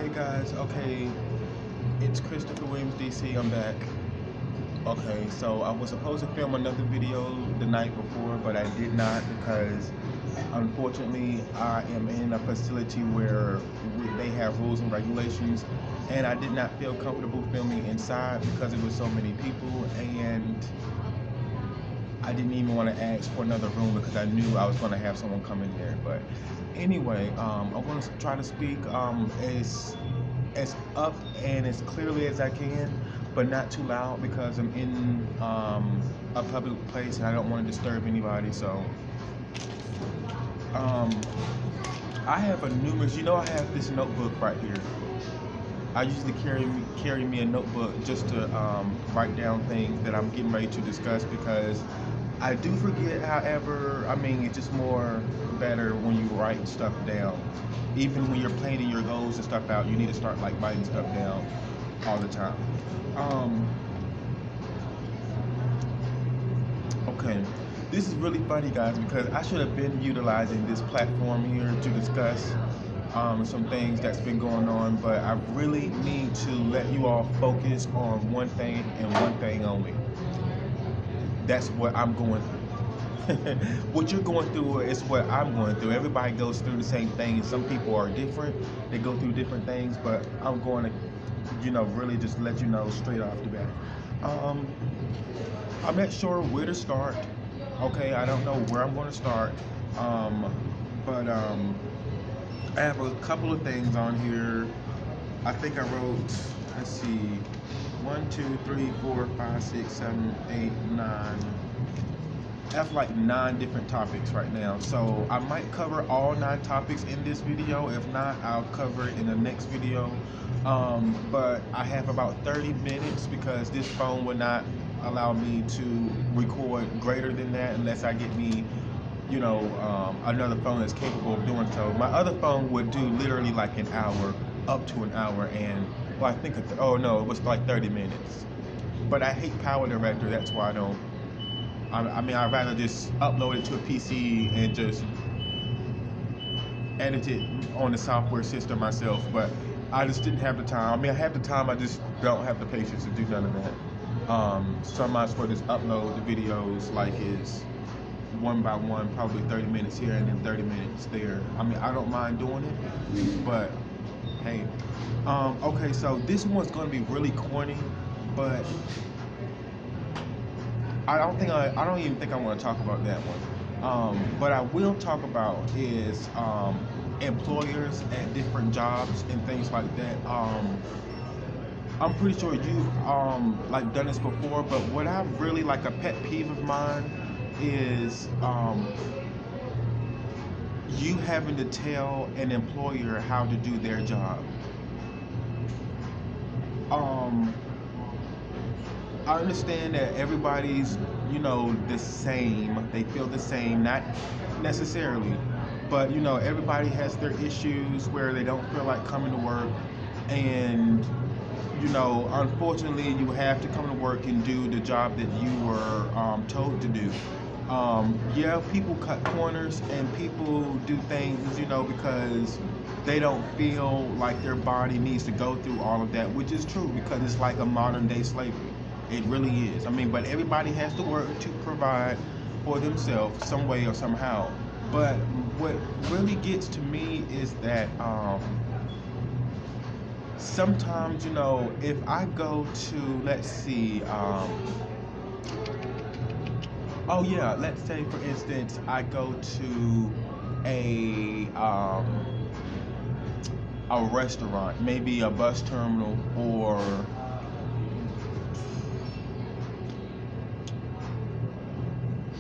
Hey guys, okay, it's Christopher Williams DC. I'm back. Okay, so I was supposed to film another video the night before, but I did not because unfortunately I am in a facility where they have rules and regulations, and I did not feel comfortable filming inside because it was so many people, and I didn't even want to ask for another room because I knew I was going to have someone come in there. But anyway, I want to try to speak as up and as clearly as I can, but not too loud because I'm in a public place and I don't want to disturb anybody. So I have a numerous. I have this notebook right here. I usually carry me a notebook just to write down things that I'm getting ready to discuss because I do forget. However, I mean, it's just more better when you write stuff down. Even when you're planning your goals and stuff out, you need to start like writing stuff down all the time. Okay, this is really funny, guys, because I should have been utilizing this platform here to discuss some things that's been going on, but I really need to let you all focus on one thing and one thing only. That's what I'm going through. What you're going through is what I'm going through. Everybody goes through the same thing. Some people are different. They go through different things, but I'm going to, really just let you know straight off the bat. I'm not sure where to start. Okay, I don't know where I'm going to start. But I have a couple of things on here. I think I wrote, let's see, 1, 2, 3, 4, 5, 6, 7, 8, 9. I have like 9 different topics right now. So I might cover all 9 topics in this video. If not, I'll cover it in the next video. But I have about 30 minutes because this phone will not allow me to record greater than that unless I get me another phone that's capable of doing so. My other phone would do literally like an hour, up to an hour, and well, I think it was like 30 minutes. But I hate Power Director, that's why I don't. I mean, I'd rather just upload it to a PC and just edit it on the software system myself. But I just didn't have the time. I mean, I have the time, I just don't have the patience to do none of that. So I might as well just upload the videos like it's one by one, probably 30 minutes here and then 30 minutes there. I mean, I don't mind doing it, but hey. Okay, so this one's going to be really corny, but I don't even think I want to talk about that one. But I will talk about is employers at different jobs and things like that. I'm pretty sure you've like done this before, but what I really like, a pet peeve of mine is you having to tell an employer how to do their job. I understand that everybody's, the same. They feel the same, not necessarily, but everybody has their issues where they don't feel like coming to work, and unfortunately, you have to come to work and do the job that you were told to do. Yeah, people cut corners and people do things, because they don't feel like their body needs to go through all of that, which is true because it's like a modern day slavery. It really is. I mean, but everybody has to work to provide for themselves some way or somehow. But what really gets to me is that sometimes, if I go to, let's see, let's say for instance, I go to a restaurant, maybe a bus terminal, or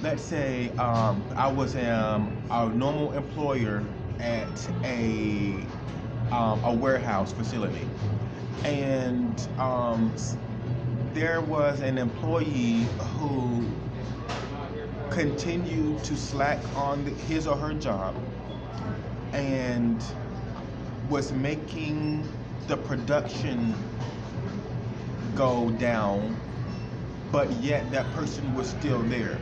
let's say I was a normal employer at a warehouse facility, and there was an employee who continued to slack on his or her job and was making the production go down, but yet that person was still there.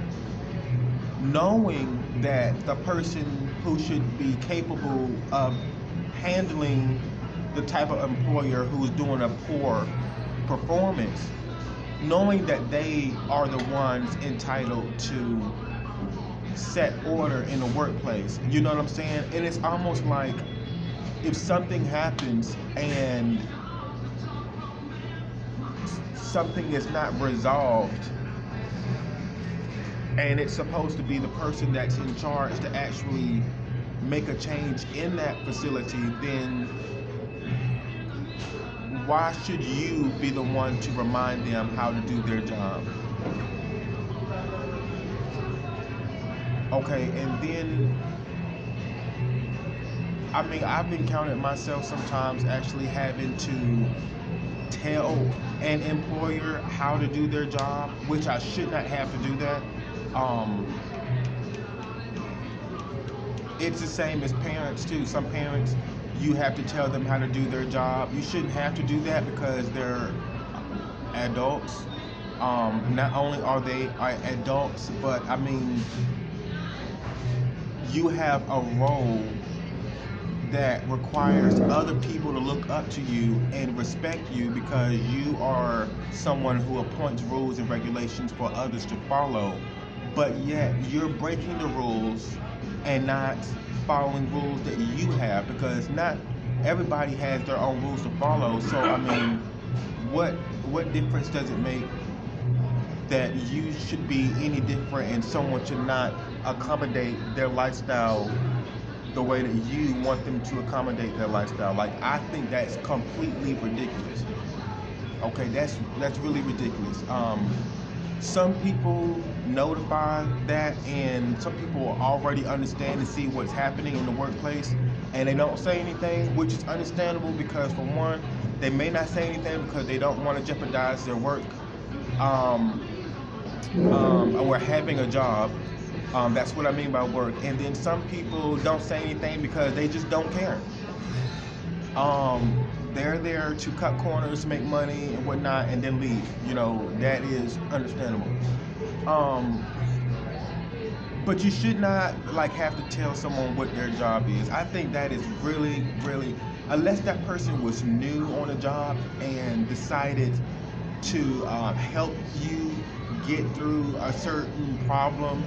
Knowing that the person who should be capable of handling the type of employer who's doing a poor performance, knowing that they are the ones entitled to set order in the workplace. You know what I'm saying? And it's almost like if something happens and something is not resolved, and it's supposed to be the person that's in charge to actually make a change in that facility, then why should you be the one to remind them how to do their job? Okay, and then, I mean, I've encountered myself sometimes actually having to tell an employer how to do their job, which I should not have to do that. It's the same as parents too. Some parents, you have to tell them how to do their job. You shouldn't have to do that because they're adults. Not only are they adults, but I mean, you have a role that requires other people to look up to you and respect you because you are someone who appoints rules and regulations for others to follow. But yet you're breaking the rules and not following rules that you have, because not everybody has their own rules to follow. So I mean, what difference does it make that you should be any different and someone should not accommodate their lifestyle the way that you want them to accommodate their lifestyle? Like, I think that's completely ridiculous. Okay, that's really ridiculous. Some people notify that, and some people already understand and see what's happening in the workplace, and they don't say anything, which is understandable because, for one, they may not say anything because they don't want to jeopardize their work or having a job. That's what I mean by work. And then some people don't say anything because they just don't care. They're there to cut corners, make money and whatnot, and then leave. You know, that is understandable. But you should not have to tell someone what their job is. I think that is really, really, unless that person was new on a job and decided to help you get through a certain problem,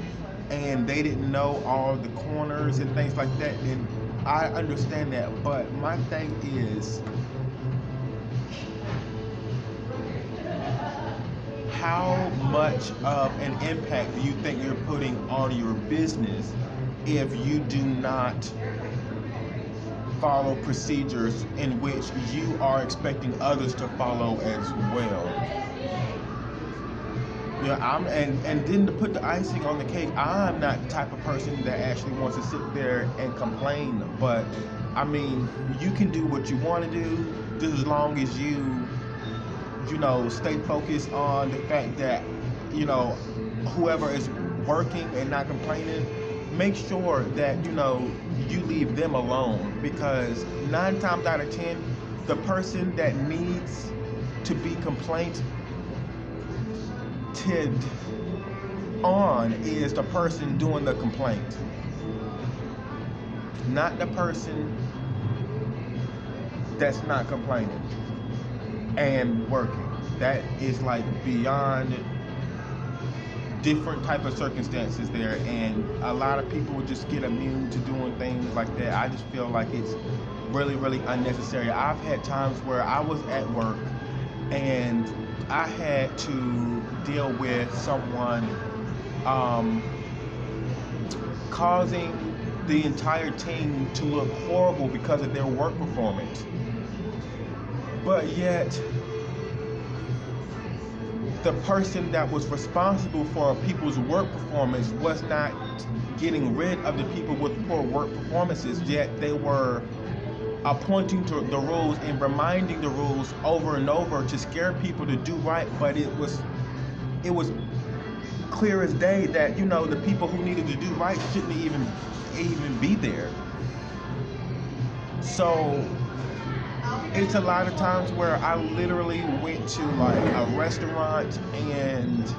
and they didn't know all the corners and things like that, then I understand that. But my thing is, how much of an impact do you think you're putting on your business if you do not follow procedures in which you are expecting others to follow as well? Yeah, and then to put the icing on the cake, I'm not the type of person that actually wants to sit there and complain. But I mean, you can do what you want to do, just as long as you stay focused on the fact that, whoever is working and not complaining, make sure that, you leave them alone, because 9 times out of 10, the person that needs to be complained on is the person doing the complaint, not the person that's not complaining and working. That is beyond different type of circumstances there, and a lot of people just get immune to doing things like that. I just feel like it's really, really unnecessary. I've had times where I was at work and I had to deal with someone causing the entire team to look horrible because of their work performance. But yet, the person that was responsible for people's work performance was not getting rid of the people with poor work performances, yet they were pointing to the rules and reminding the rules over and over to scare people to do right. But it was clear as day that the people who needed to do right shouldn't even be there. So it's a lot of times where I literally went to a restaurant and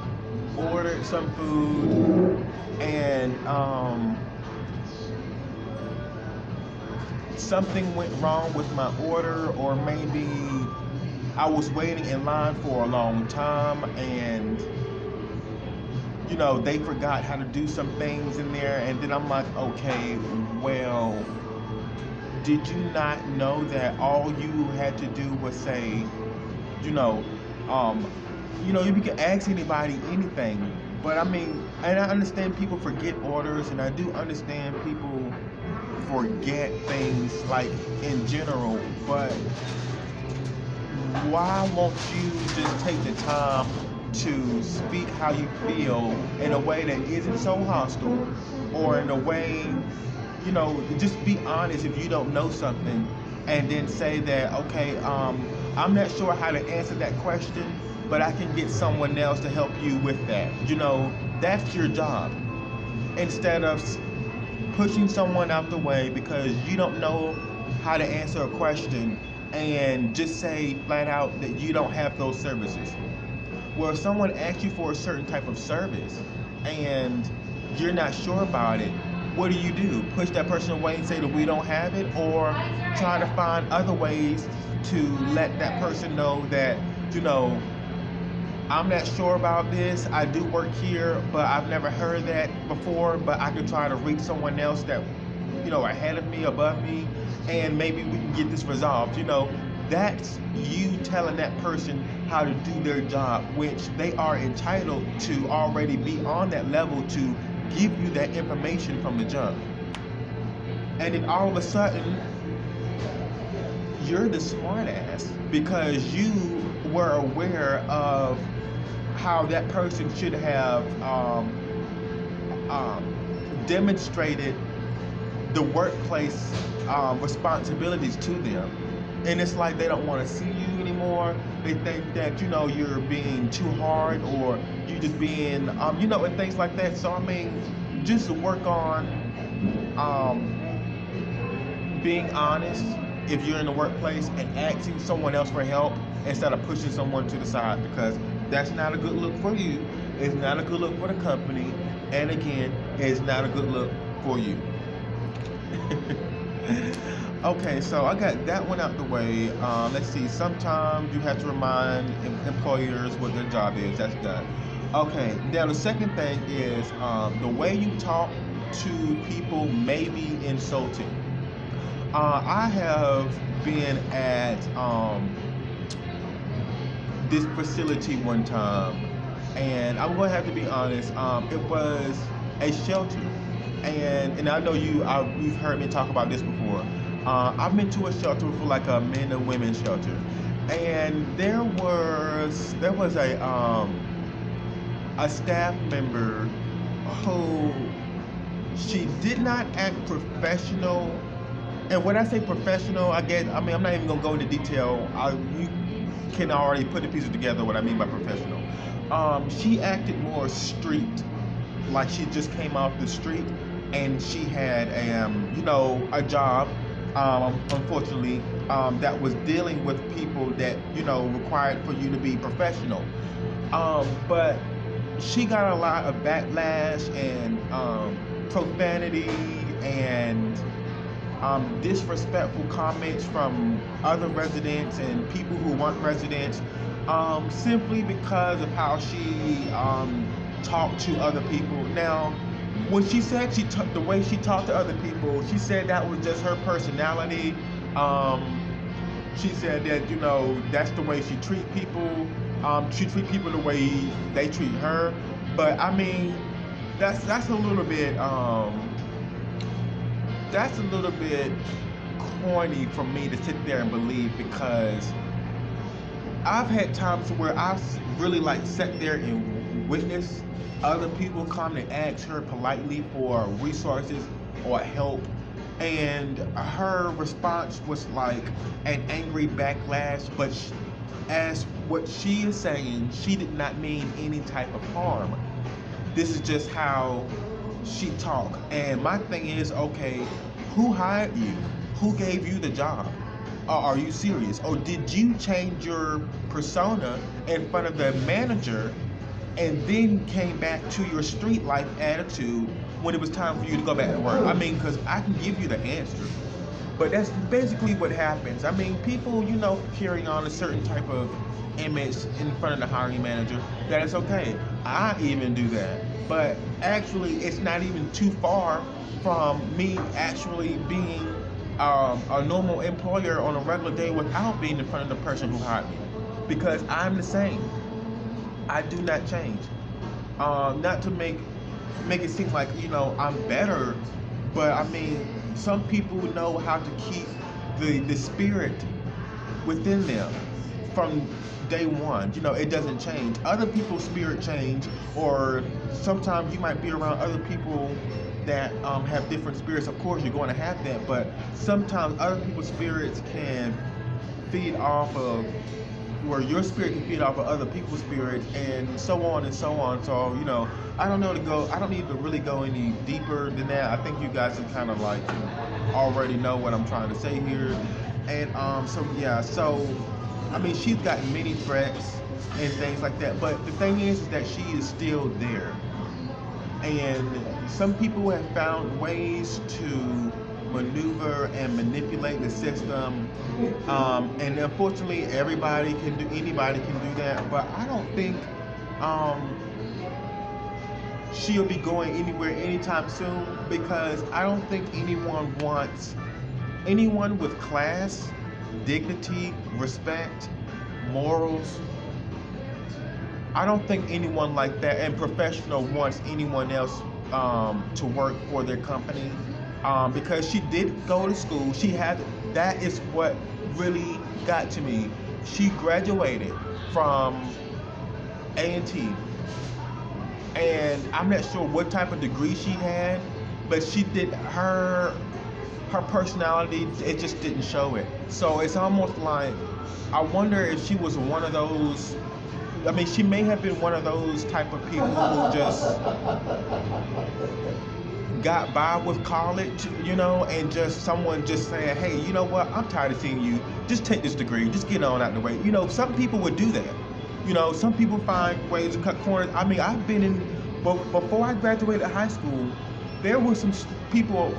ordered some food, and something went wrong with my order, or maybe I was waiting in line for a long time and they forgot how to do some things in there, and then I'm like, okay, well, did you not know that all you had to do was say, you know, you can ask anybody anything, but I mean, and I understand people forget orders, and I do understand people forget things like in general, but why won't you just take the time to speak how you feel in a way that isn't so hostile, or in a way, just be honest if you don't know something, and then say that, okay, I'm not sure how to answer that question, but I can get someone else to help you with that. That's your job. Instead of pushing someone out the way because you don't know how to answer a question, and just say flat out that you don't have those services. Well, if someone asks you for a certain type of service and you're not sure about it, what do? Push that person away and say that we don't have it, or try to find other ways to let that person know that, I'm not sure about this. I do work here, but I've never heard that before, but I could try to reach someone else that, ahead of me, above me, and maybe we can get this resolved. That's you telling that person how to do their job, which they are entitled to already be on that level to give you that information from the jump. And then all of a sudden, you're the smart ass because you were aware of how that person should have demonstrated the workplace responsibilities to them. And it's like they don't want to see you anymore. They think that, you're being too hard, or you just being, and things like that. So, I mean, just work on being honest if you're in the workplace, and asking someone else for help instead of pushing someone to the side, because that's not a good look for you. It's not a good look for the company. And again, it's not a good look for you. Okay, so I got that one out the way. Let's see. Sometimes you have to remind employers what their job is. That's done. Okay, now the second thing is the way you talk to people may be insulting. I have been at this facility one time, and I'm going to have to be honest. It was a shelter, and I know you've heard me talk about this before. I've been to a shelter for like a men and women shelter, and there was a staff member who, she did not act professional. And when I say professional, I'm not even gonna go into detail. You can already put the pieces together what I mean by professional. She acted more street, like she just came off the street, and she had a job, unfortunately, that was dealing with people that required for you to be professional. But she got a lot of backlash and profanity and disrespectful comments from other residents and people who weren't residents, simply because of how she talked to other people. Now, when she said the way she talked to other people, she said that was just her personality. She said that that's the way she treat people. She treat people the way they treat her. But I mean, that's a little bit corny for me to sit there and believe, because I've had times where I've really sat there and witnessed other people come and ask her politely for resources or help, and her response was like an angry backlash, but as what she is saying, she did not mean any type of harm. This is just how she talk. And my thing is, okay, who hired you? Who gave you the job? Are you serious? Or did you change your persona in front of the manager and then came back to your street life attitude when it was time for you to go back to work? I mean, because I can give you the answer. But that's basically what happens. I mean, people, carry on a certain type of image in front of the hiring manager. That is okay. I even do that. But actually, it's not even too far from me actually being a normal employer on a regular day without being in front of the person who hired me. Because I'm the same. I do not change. Not to make it seem like I'm better, but I mean some people know how to keep the spirit within them from day one. It doesn't change. Other people's spirit change, or sometimes you might be around other people that have different spirits. Of course, you're going to have that, but sometimes other people's spirits can feed off of where your spirit can feed off of other people's spirits, and so on and so on. So I don't need to really go any deeper than that. I think you guys have kind of like already know what I'm trying to say here. And so I mean, she's gotten many threats and things like that, but the thing is that she is still there. And some people have found ways to maneuver and manipulate the system, and unfortunately anybody can do that, but I don't think she'll be going anywhere anytime soon, because I don't think anyone with class, dignity, respect, morals. I don't think anyone like that and professional wants anyone else to work for their company, because she did go to school. That is what really got to me. She graduated from A&T, and I'm not sure what type of degree she had, but she did her personality. It just didn't show it. So it's almost like, I wonder if she was one of those. I mean, she may have been one of those type of people who just got by with college, and just someone just saying, hey, you know what, I'm tired of seeing you. Just take this degree. Just get on out the way. Some people would do that. Some people find ways to cut corners. I mean, I've been before I graduated high school, there were some people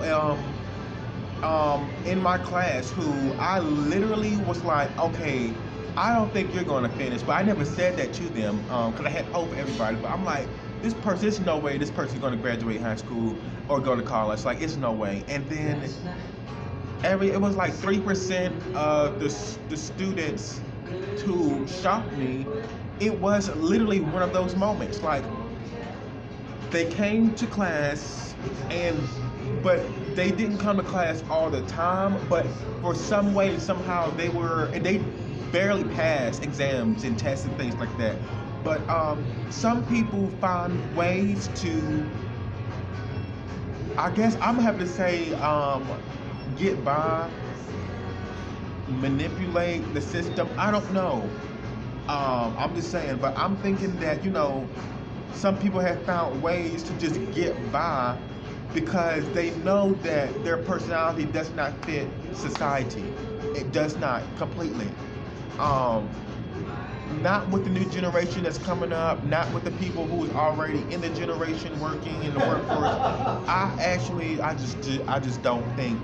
in my class who I literally was like, okay, I don't think you're going to finish. But I never said that to them, because I had hope for everybody. But I'm like, there's no way this person's going to graduate high school or go to college. Like, it's no way. And then it was like 3% of the students who shocked me. It was literally one of those moments. Like, they came to class, but they didn't come to class all the time. But for some way, somehow they barely passed exams and tests and things like that. But some people find ways to, I guess I'm gonna have to say, get by, manipulate the system. I don't know. I'm just saying, but I'm thinking that some people have found ways to just get by because they know that their personality does not fit society. It does not completely. Not with the new generation that's coming up, not with the people who's already in the generation working in the workforce. I just don't think,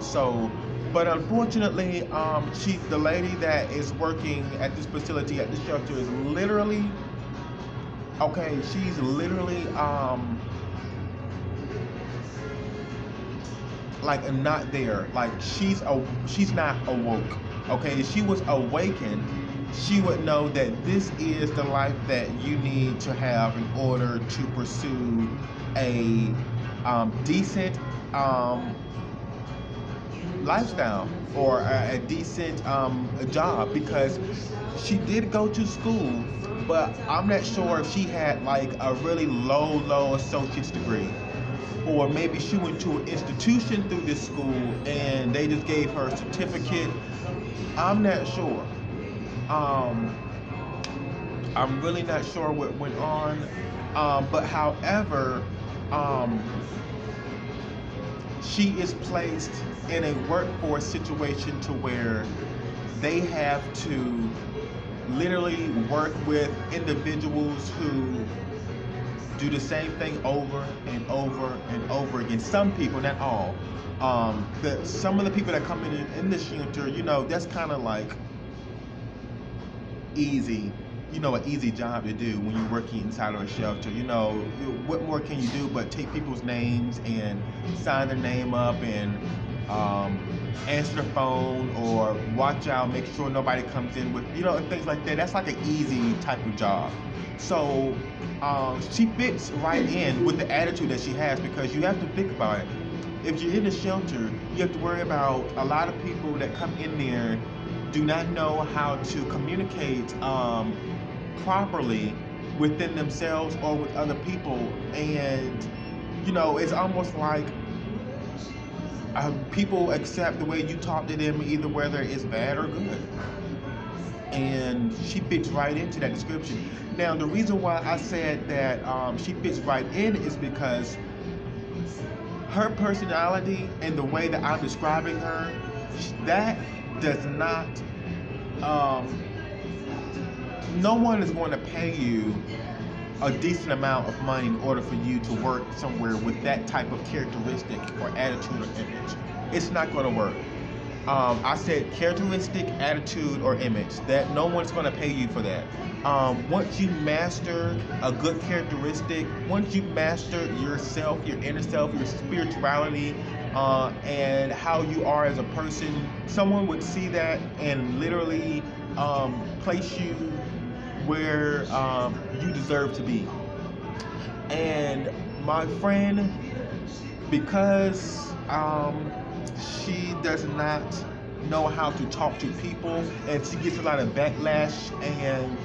so. But unfortunately, the lady that is working at this facility, at this shelter, is literally, okay, she's literally, like, not there. Like, she's not awoke. Okay, if she was awakened, she would know that this is the life that you need to have in order to pursue a decent lifestyle, or a decent job, because she did go to school, but I'm not sure if she had like a really low associate's degree, or maybe she went to an institution through this school and they just gave her a certificate. I'm not sure. I'm really not sure what went on, but however, she is placed in a workforce situation to where they have to literally work with individuals who do the same thing over and over and over again. Some people, not all, That some of the people that come in the shelter, that's kind of like easy, an easy job to do when you're working inside of a shelter. What more can you do but take people's names and sign their name up and answer the phone or watch out, make sure nobody comes in with, and things like that. That's like an easy type of job. So she fits right in with the attitude that she has, because you have to think about it. If you're in a shelter, you have to worry about a lot of people that come in there do not know how to communicate properly within themselves or with other people. And, it's almost like people accept the way you talk to them, either whether it's bad or good. And she fits right into that description. Now, the reason why I said that she fits right in is because her personality and the way that I'm describing her, that does not, no one is going to pay you a decent amount of money in order for you to work somewhere with that type of characteristic or attitude or image. It's not going to work. I said characteristic, attitude, or image. That no one's going to pay you for that. Once you master a good characteristic, once you master yourself, your inner self, your spirituality, and how you are as a person, someone would see that and literally place you where you deserve to be. And my friend, because she does not know how to talk to people, and she gets a lot of backlash and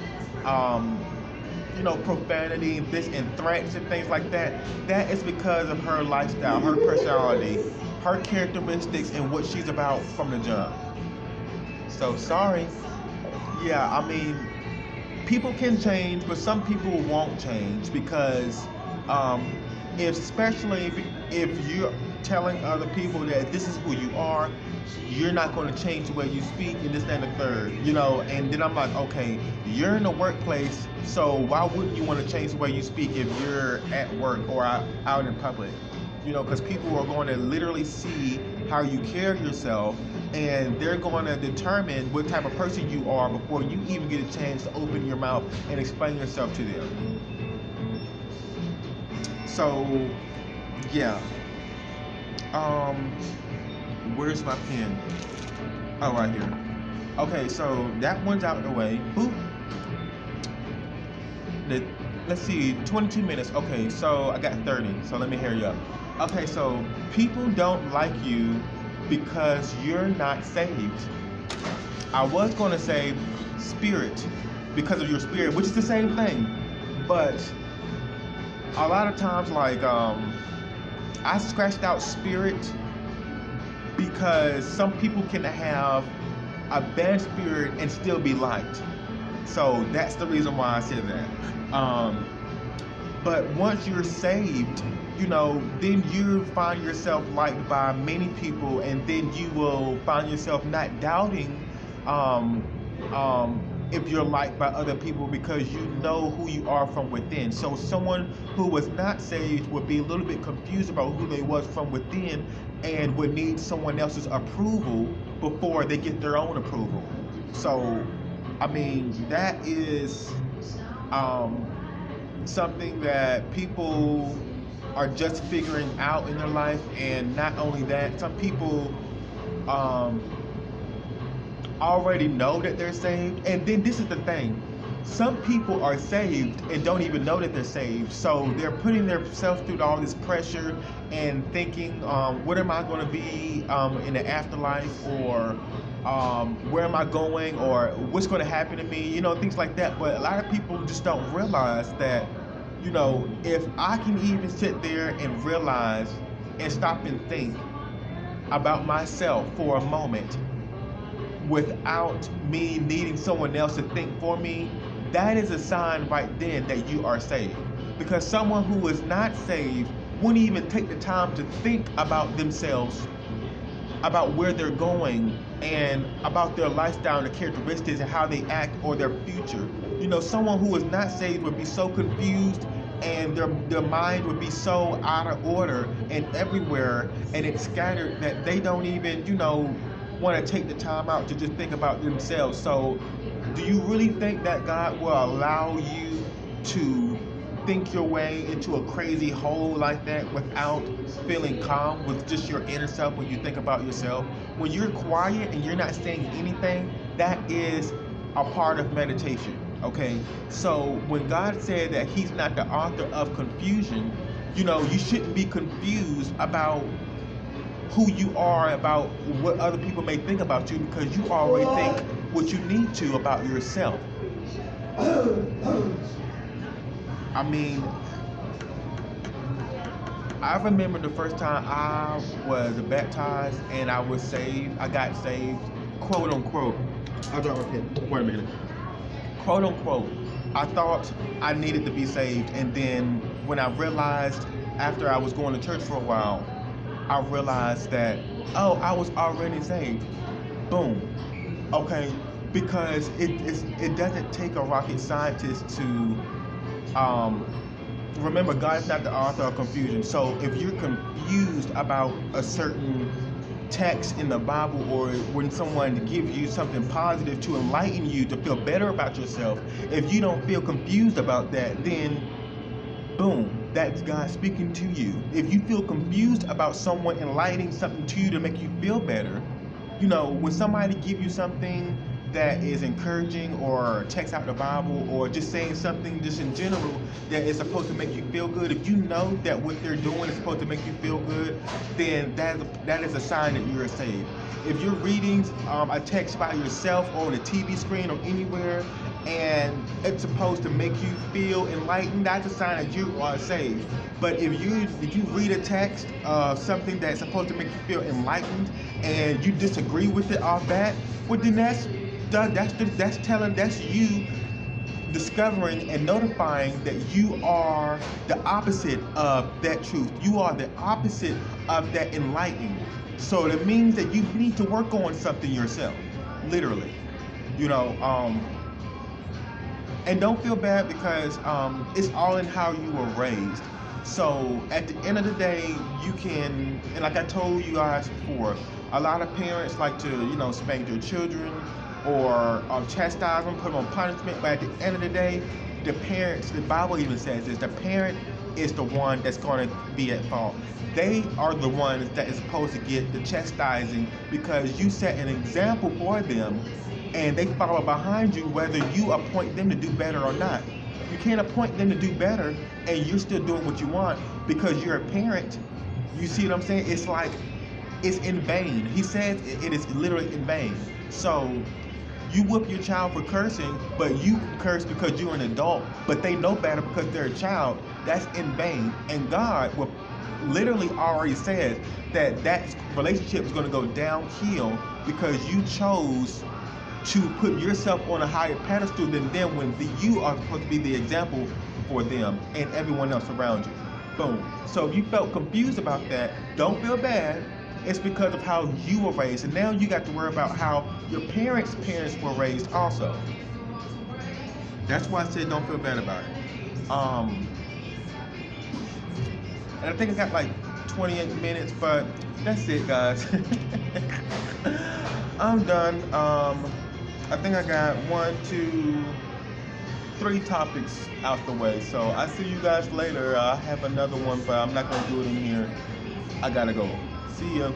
profanity and threats and things like that, that is because of her lifestyle, her personality, her characteristics, and what she's about from the jump. So sorry. Yeah, I mean, people can change, but some people won't change, because especially if you're telling other people that this is who you are, you're not going to change the way you speak and this, that, and the third, and then I'm like, okay, you're in the workplace, so why wouldn't you want to change the way you speak if you're at work or out in public? Because people are going to literally see how you carry yourself, and they're going to determine what type of person you are before you even get a chance to open your mouth and explain yourself to them. So, yeah. Where's my pen? Oh, right here. Okay, so that one's out of the way. Boop. Let's see, 22 minutes. Okay, so I got 30, so let me hurry up. Okay, so people don't like you because you're not saved. I was going to say spirit, because of your spirit, which is the same thing. But a lot of times, like, I scratched out spirit because some people can have a bad spirit and still be liked. So that's the reason why I said that. But once you're saved, then you find yourself liked by many people, and then you will find yourself not doubting if you're liked by other people, because you know who you are from within. So someone who was not saved would be a little bit confused about who they was from within, and would need someone else's approval before they get their own approval. So, I mean, that is something that people are just figuring out in their life. And not only that, some people already know that they're saved. And then this is the thing, some people are saved and don't even know that they're saved. So they're putting themselves through all this pressure and thinking, what am I going to be in the afterlife, or where am I going, or what's going to happen to me, things like that. But a lot of people just don't realize that, if I can even sit there and realize and stop and think about myself for a moment without me needing someone else to think for me, that is a sign right then that you are saved. Because someone who is not saved wouldn't even take the time to think about themselves, about where they're going, and about their lifestyle and the characteristics and how they act or their future. Someone who is not saved would be so confused and their mind would be so out of order and everywhere, and it's scattered that they don't even, want to take the time out to just think about themselves. So, do you really think that God will allow you to think your way into a crazy hole like that without feeling calm with just your inner self when you think about yourself? When you're quiet and you're not saying anything, that is a part of meditation. Okay, so when God said that He's not the author of confusion, you shouldn't be confused about who you are, about what other people may think about you, because you already think what you need to about yourself. I mean, I remember the first time I was baptized and I was saved. I got saved, quote unquote. I'll drop my pen. Wait a minute. Quote unquote. I thought I needed to be saved, and then when I realized after I was going to church for a while, I realized that, oh, I was already saved. Boom. Okay, because it doesn't take a rocket scientist to remember, God is not the author of confusion. So if you're confused about a certain text in the Bible, or when someone gives you something positive to enlighten you to feel better about yourself, if you don't feel confused about that, then boom, that's God speaking to you. If you feel confused about someone enlightening something to you to make you feel better, when somebody give you something that is encouraging, or text out the Bible, or just saying something just in general that is supposed to make you feel good, if you know that what they're doing is supposed to make you feel good, then that is a sign that you're saved. If you're reading a text by yourself or on a TV screen or anywhere, and it's supposed to make you feel enlightened, that's a sign that you are saved. But if you read a text, something that's supposed to make you feel enlightened, and you disagree with it off bat, well, then that's you discovering and notifying that you are the opposite of that truth. You are the opposite of that enlightening. So it means that you need to work on something yourself, literally. And don't feel bad, because it's all in how you were raised. So at the end of the day, you can, and like I told you guys before, a lot of parents like to, spank their children, or chastise them, put them on punishment. But at the end of the day, the parents, the Bible even says this, the parent is the one that's going to be at fault. They are the ones that is supposed to get the chastising, because you set an example for them, and they follow behind you whether you appoint them to do better or not. You can't appoint them to do better and you're still doing what you want because you're a parent. You see what I'm saying? It's like, it's in vain. He says it is literally in vain. So you whoop your child for cursing, but you curse because you're an adult, but they know better because they're a child. That's in vain. And God will literally already said that relationship is going to go downhill because you chose to put yourself on a higher pedestal than them, when you are supposed to be the example for them and everyone else around you. Boom. So if you felt confused about that, don't feel bad. It's because of how you were raised, and now you got to worry about how your parents' were raised also. That's why I said don't feel bad about it. And I think I got like 28 minutes, but that's it, guys. I'm done. I think I got 1, 2, 3 topics out the way. So I see you guys later. I have another one, but I'm not gonna do it in here. I gotta go. See ya.